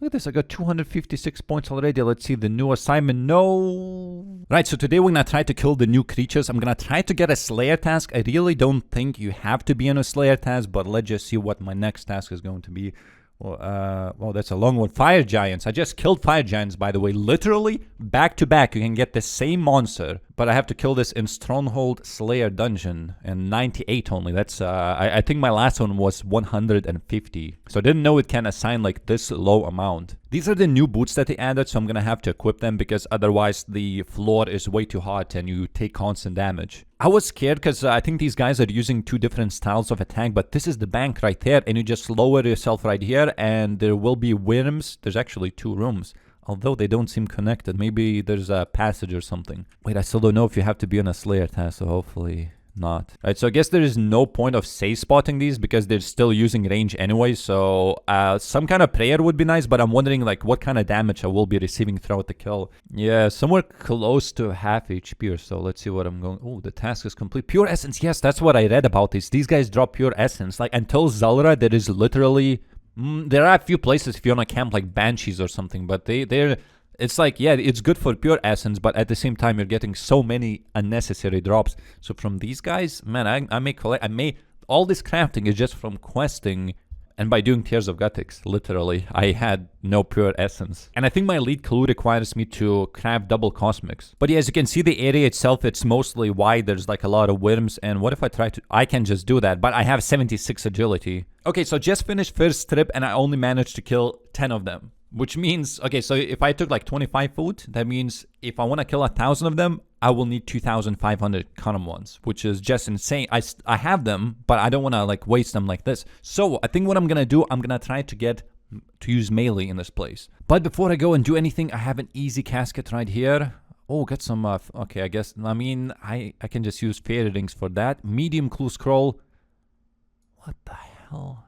Look at this, I got 256 points already. Let's see the new assignment. No. Right, so today we're gonna try to kill the new creatures. I'm gonna try to get a Slayer task. I really don't think you have to be on a Slayer task, but let's just see what my next task is going to be. Well, that's a long one. Fire Giants. I just killed Fire Giants, by the way. Literally, back to back, you can get the same monster. But I have to kill this in Stronghold Slayer Dungeon. And 98 only. That's, I think my last one was 150. So I didn't know it can assign, like, this low amount. These are the new boots that they added, so I'm gonna have to equip them because otherwise the floor is way too hot and you take constant damage. I was scared because I think these guys are using two different styles of attack, but this is the bank right there, and you just lower yourself right here, and there will be Wyrms. There's actually 2 rooms, although they don't seem connected. Maybe there's a passage or something. Wait, I still don't know if you have to be on a Slayer task, so hopefully not. Right, so I guess there is no point of safe spotting these because they're still using range anyway, so some kind of prayer would be nice, but I'm wondering like what kind of damage I will be receiving throughout the kill. Yeah, somewhere close to half HP or so. Let's see what I'm going. Oh, the task is complete. Pure Essence, yes, that's what I read about this. These guys drop Pure Essence. Like until Zulrah, there is literally there are a few places if you want to camp like Banshees or something, but they're it's like, yeah, it's good for Pure Essence, but at the same time, you're getting so many unnecessary drops. So from these guys, man, I may collect, all this crafting is just from questing and by doing Tears of Guttix, literally. I had no Pure Essence. And I think my elite clue requires me to craft double Cosmics. But yeah, as you can see, the area itself, it's mostly wide. There's like a lot of Wyrms. And what if I try to, I can just do that, but I have 76 agility. Okay, so just finished first trip and I only managed to kill 10 of them. Which means, okay, so if I took like 25 food, that means if I want to kill 1,000 of them, I will need 2,500 Conum ones, which is just insane. I have them, but I don't want to like waste them like this. So I think what I'm going to do, I'm going to try to use melee in this place. But before I go and do anything, I have an easy casket right here. Oh, got some, okay, I guess, I mean, I can just use fairy rings for that. Medium clue scroll. What the hell?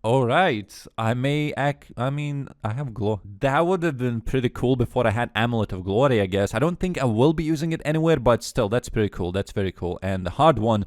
Alright, I have glow. That would have been pretty cool before I had Amulet of Glory, I guess. I don't think I will be using it anywhere, but still, that's pretty cool. That's very cool. And the hard one,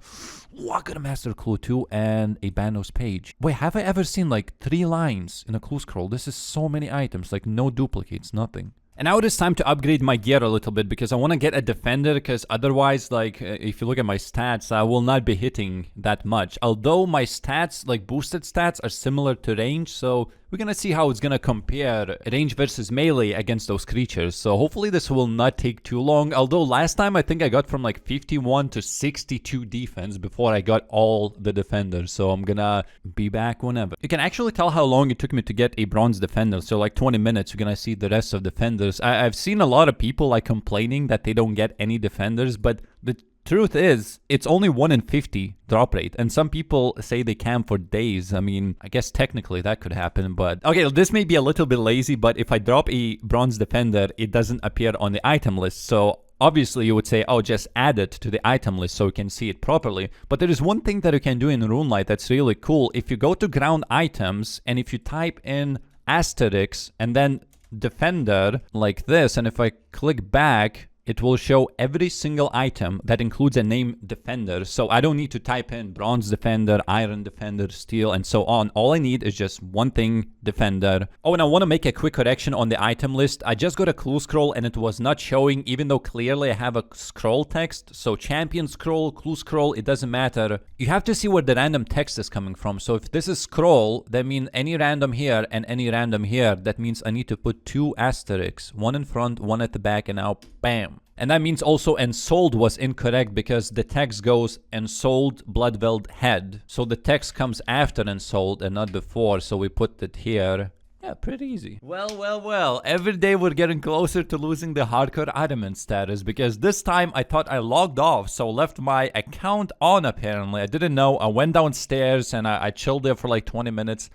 oh, I got a Master Clue too, and a Bandos page. Wait, have I ever seen like 3 lines in a clue scroll? This is so many items, like no duplicates, nothing. And now it is time to upgrade my gear a little bit because I want to get a defender because otherwise, like, if you look at my stats, I will not be hitting that much. Although my stats, like boosted stats, are similar to range, so we're gonna see how it's gonna compare range versus melee against those creatures. So hopefully this will not take too long. Although last time I think I got from like 51 to 62 defense before I got all the defenders. So I'm gonna be back whenever. You can actually tell how long it took me to get a bronze defender. So like 20 minutes, you're gonna see the rest of defenders. I've seen a lot of people like complaining that they don't get any defenders, but the truth is, it's only 1 in 50 drop rate, and some people say they camp for days. I mean, I guess technically that could happen, but okay, this may be a little bit lazy, but if I drop a bronze defender, it doesn't appear on the item list. So obviously you would say, oh, just add it to the item list so you can see it properly. But there is one thing that you can do in RuneLite that's really cool. If you go to ground items and if you type in asterisk and then defender like this, and if I click back, it will show every single item that includes a name defender. So I don't need to type in bronze defender, iron defender, steel, and so on. All I need is just one thing, defender. Oh, and I want to make a quick correction on the item list. I just got a clue scroll and it was not showing, even though clearly I have a scroll text. So champion scroll, clue scroll, it doesn't matter. You have to see where the random text is coming from. So if this is scroll, that means any random here and any random here. That means I need to put 2 asterisks, one in front, one at the back, and now bam. And that means also ensouled was incorrect because the text goes ensouled Bloodveld head. So the text comes after ensouled and not before, so we put it here. Yeah, pretty easy. Well. Every day we're getting closer to losing the hardcore adamant status because this time I thought I logged off, so left my account on apparently. I didn't know. I went downstairs and I chilled there for like 20 minutes.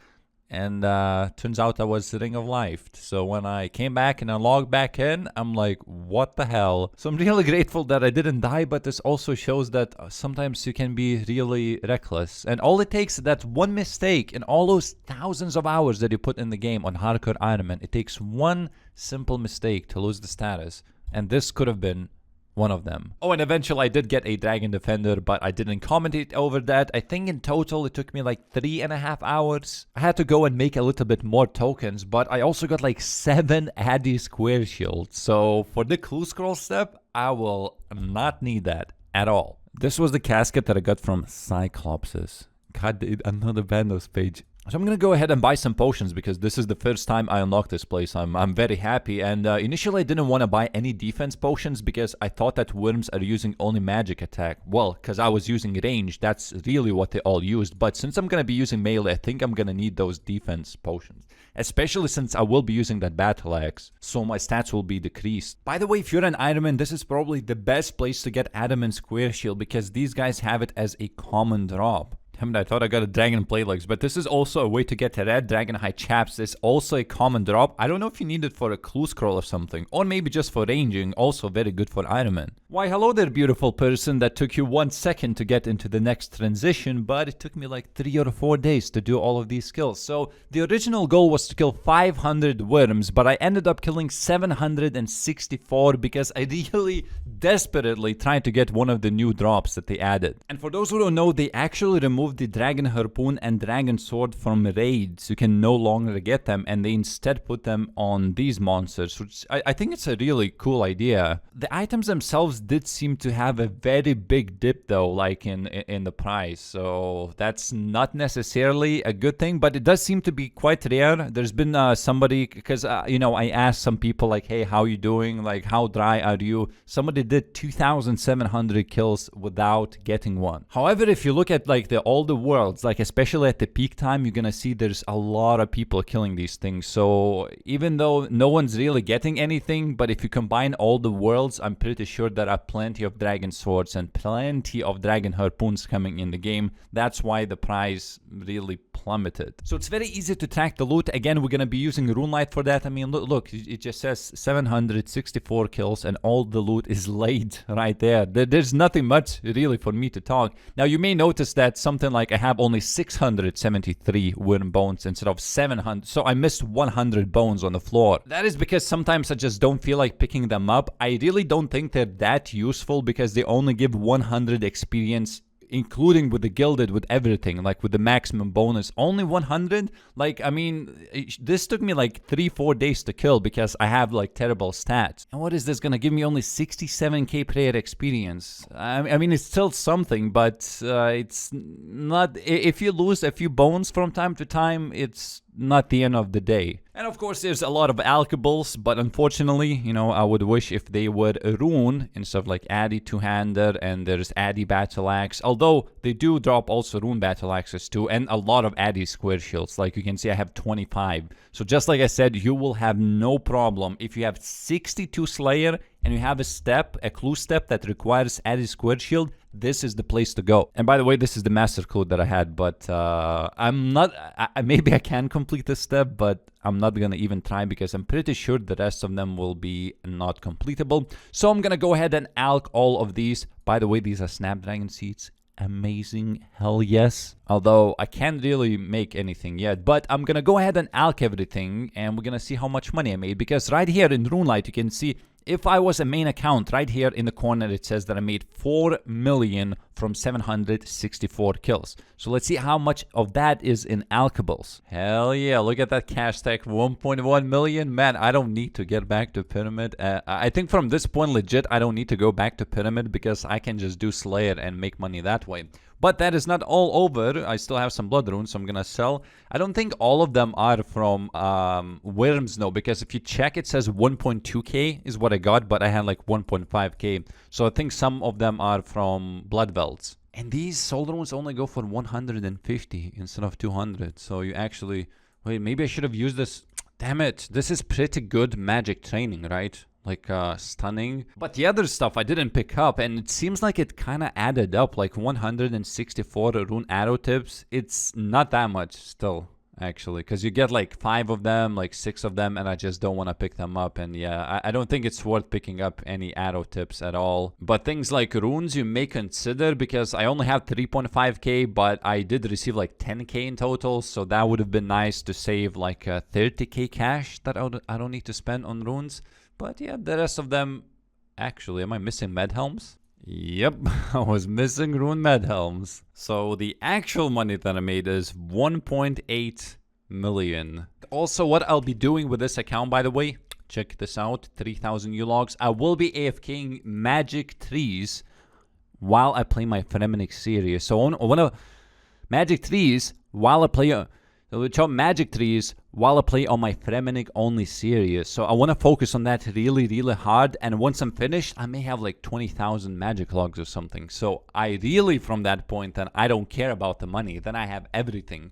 And turns out I was Ring of Life. So when I came back and I logged back in, I'm like, what the hell? So I'm really grateful that I didn't die, but this also shows that sometimes you can be really reckless. And all it takes is that one mistake in all those thousands of hours that you put in the game on Hardcore Ironman. It takes one simple mistake to lose the status. And this could have been one of them. Oh, and eventually I did get a Dragon Defender, but I didn't commentate over that. I think in total it took me like 3.5 hours. I had to go and make a little bit more tokens, but I also got like 7 Addy Square Shields. So for the clue scroll step, I will not need that at all. This was the casket that I got from Cyclopses. God, another Bandos page. So I'm gonna go ahead and buy some potions because this is the first time I unlocked this place. I'm very happy, and initially I didn't want to buy any defense potions because I thought that Wyrms are using only magic attack. Well, because I was using range, that's really what they all used. But since I'm gonna be using melee, I think I'm gonna need those defense potions. Especially since I will be using that battle axe, so my stats will be decreased. By the way, if you're an Ironman, this is probably the best place to get Adamant Square Shield because these guys have it as a common drop. I thought I got a Dragon Plate Legs, but this is also a way to get Red Dragon High Chaps. It's also a common drop. I don't know if you need it for a clue scroll or something, or maybe just for ranging, also very good for Iron Man. Why, hello there, beautiful person. That took you 1 second to get into the next transition, but it took me like 3 or 4 days to do all of these skills. So the original goal was to kill 500 Wyrms, but I ended up killing 764 because I really desperately tried to get one of the new drops that they added. And for those who don't know, they actually removed the Dragon Harpoon and Dragon Sword from raids. You can no longer get them, and they instead put them on these monsters, which I think it's a really cool idea. The items themselves did seem to have a very big dip though, like in the price, so that's not necessarily a good thing, but it does seem to be quite rare. There's been somebody, because you know, I asked some people like, hey, how you doing, like how dry are you? Somebody did 2,700 kills without getting one. However, if you look at like all the worlds, like especially at the peak time, you're gonna see there's a lot of people killing these things. So even though no one's really getting anything, but if you combine all the worlds, I'm pretty sure there are plenty of Dragon Swords and plenty of Dragon Harpoons coming in the game. That's why the price really plummeted. So it's very easy to track the loot. Again, we're gonna be using Runelight for that. I mean, look, it just says 764 kills and all the loot is laid right there. There's nothing much really for me to talk. Now you may notice that something like I have only 673 Wyrm bones instead of 700, so I missed 100 bones on the floor. That is because sometimes I just don't feel like picking them up. I really don't think they're that useful because they only give 100 experience, including with the gilded, with everything, like with the maximum bonus. Only 100? Like, I mean, this took me like 3-4 days to kill because I have like terrible stats. And what is this gonna give me? Only 67k player experience. I mean, it's still something, but it's not. If you lose a few bones from time to time, it's not the end of the day. And of course there's a lot of alchables, but unfortunately, you know, I would wish if they would rune instead of like Addy two-hander, and there's Addy battle axe, although they do drop also rune battle axes too, and a lot of Addy square shields. Like you can see I have 25. So just like I said, you will have no problem if you have 62 Slayer and you have a clue step that requires Addy square shield. This is the place to go. And by the way, this is the master clue that I had, but I'm not, maybe I can complete this step, but I'm not gonna even try because I'm pretty sure the rest of them will be not completable. So I'm gonna go ahead and alch all of these. By the way, these are Snapdragon seeds. Amazing, hell yes. Although I can't really make anything yet, but I'm gonna go ahead and alch everything, and we're gonna see how much money I made, because right here in Runelight you can see if I was a main account, right here in the corner it says that I made 4 million from 764 kills. So let's see how much of that is in alchables. Hell yeah, look at that cash stack, 1.1 million. Man, I don't need to get back to Pyramid. I think from this point legit I don't need to go back to Pyramid because I can just do Slayer and make money that way. But that is not all over. I still have some blood runes, so I'm gonna sell. I don't think all of them are from Wyrms, no, because if you check, it says 1.2k is what I got, but I had like 1.5k. So I think some of them are from blood velds. And these soul runes only go for 150 instead of 200. So you actually, wait, maybe I should have used this. Damn it, this is pretty good magic training, right? Like stunning. But the other stuff I didn't pick up, and it seems like it kind of added up, like 164 rune arrow tips. It's not that much still, actually, because you get like 5 of them, like 6 of them, and I just don't want to pick them up. And yeah, I don't think it's worth picking up any arrow tips at all. But things like runes you may consider, because I only have 3.5k, but I did receive like 10k in total, so that would have been nice to save like 30k cash that I don't need to spend on runes. But yeah, the rest of them Actually, am I missing med helms? Yep, I was missing rune med helms. So the actual money that I made is 1.8 million. Also, what I'll be doing with this account, by the way, check this out, 3,000 U-logs. I will be AFKing magic trees while I play my Fremennik series. So I want to magic trees while I play magic trees while I play on my Fremennik only series. So I want to focus on that really, really hard. And once I'm finished, I may have like 20,000 magic logs or something. So I really, from that point, then I don't care about the money. Then I have everything.